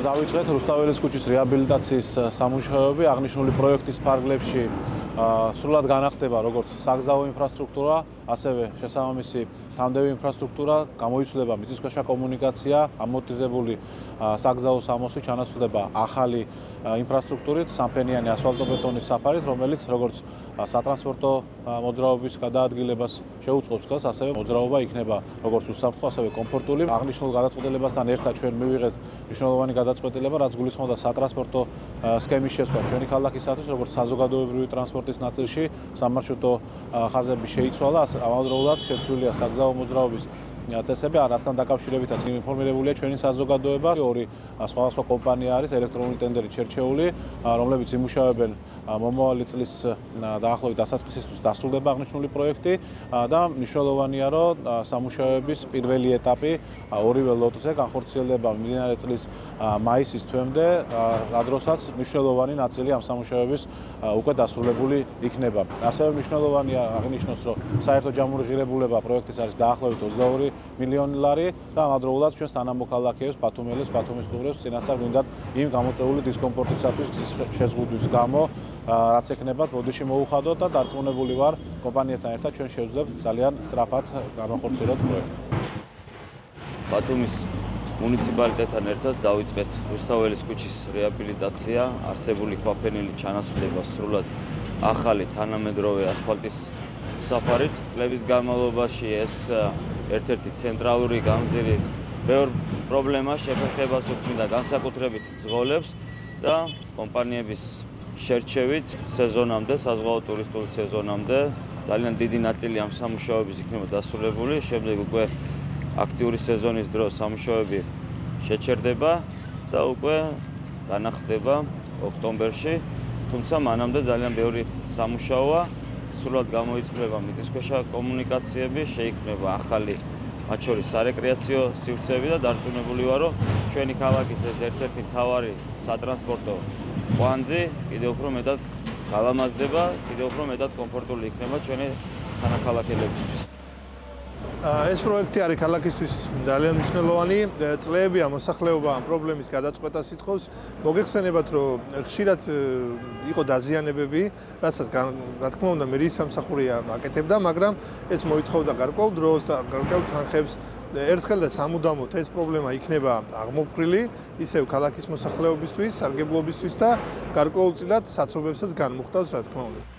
დავიწყეთ რუსთაველის ქუჩის რეაბილიტაციის სამუშაოები. აღნიშნული პროექტის ფარგლებში სრულად განახდება როგორც საგზაო ინფრასტრუქტურა, ასევე შესაბამისი თანმდევი ინფრასტრუქტურა, გამოიცვლება მიწისქვეშა კომუნიკაცია, ამორტიზებული საგზაო სამოსი, ჩანაცვლდება ახალი ინფრასტრუქტურით, სამფენიანი ასფალტობეტონის საფარით, რომელიც როგორც სატრანსპორტო მოძრაობის გადაადგილებას შეუწყობს ხელს, ასევე მოძრაობა იქნება როგორც უსაფრთხო, ასევე კომფორტული. აღნიშნულ გადაწყვეტილებასთან ერთად ჩვენ მივიღეთ მნიშვნელოვანი გადაწყვეტილება, რაც გულისხმობდა სატრანსპორტო სქემის შეცვლა ჩვენი ქალაქისათვის, როგორც საზოგადოებრივი ტრანსპორტის ნაწილში, სამარშრუტო ხაზები შეიცვალა, ამავდროულად შეცვლილია საგზაო მოძრაობის წესები, რასთან დაკავშირებითაც ინფორმირებულია ჩვენი საზოგადოება. ორი სხვადასხვა კომპანია არის ელექტრონული ტენდერით შერჩეული, რომლებიც იმუშავებენ მომავალი წლის დაახლოებით დასაწყისისთვის დასრულდება აღნიშნული პროექტი და მნიშვნელოვანია, რომ სამუშაოების პირველი ეტაპი ორივე ლოტზე განხორციელდება მიმდინარე წლის მაისის თვემდე, რადროსაც მნიშვნელოვანი ნაწილი ამ სამუშაოების უკვე დასრულებული იქნება. ასევე მნიშვნელოვანია აღნიშნოს, რომ საერთო ჯამური ღირებულება პროექტის არის დაახლოებით 22 მილიონი ლარი და ამავდროულად ჩვენს თანამოქალაქეებს, ბათუმელებს, ბათუმის სტუმრებს წინასწარ გვინდათ იმ გამოწვეული დისკომფორტისათვის, გზის შეზღუდვის გამო, რაც ექნებათ, ბოდიში მოუხადოთ და დარწმუნებული ვარ, კომპანიებთან ერთად ჩვენ შევძლებთ ძალიან სწრაფად განახორციელოთ პროექტი. ბათუმის მუნიციპალიტეტთან ერთად დავიწყეთ რუსთაველის ქუჩის რეაბილიტაცია, არსებული ქვაფენილი ჩანაცვლება სრულად ახალი თანამედროვე ასფალტის საფარით. წლების განმავლობაში ეს ერთ-ერთი ცენტრალური გამზირი ბევრ პრობლემას შეფერხებას უქმნიდა განსაკუთრებით მძღოლებს და კომპანიების შერჩევით სეზონამდე, საზღვაო ტურისტული სეზონამდე ძალიან დიდი ნაწილი ამ სამუშაოების იქნება დასრულებული. შემდეგ უკვე აქტიური სეზონის დროს სამუშაოები შეჩერდება და უკვე განახლდება ოქტომბერში. თუმცა მანამდე ძალიან ბევრი სამუშაოა. სრულად გამოიწვება მიწისქვეშა კომუნიკაციები, შეიქმნება ახალი მათ შორის სარეკრეაციო სივრცეები და დარწმუნებული ვარ, რომ ჩვენი ქალაქის ეს ერთ-ერთი მთავარი სატრანსპორტო კვანძი კიდევ უფრო მეტად გალამაზდება, კიდევ უფრო მეტად კომფორტული იქნება ჩვენი თანაქალაქელებისთვის. ეს პროექტი არის ქალაქისთვის ძალიან მნიშვნელოვანი. წლებია მოსახლეობა ამ პრობლემის გადაწყვეტას ითხოვს. მოგეხსენებათ, რომ ხშირად იყო დაზიანებები, რასაც რა თქმა უნდა მერის სამსახურია აკეთებდა, მაგრამ ეს მოითხოვდა გარკვეულ დროს და გარკვეულ თანხებს. ერთხელ და სამუდამოდ ეს პრობლემა იქნება აღმოფხრილი, ისევ ქალაქის მოსახლეობისთვის, სარგებლობისთვის და გარკვეულწილად საცობებსაც განმუხტავს, რა თქმა უნდა.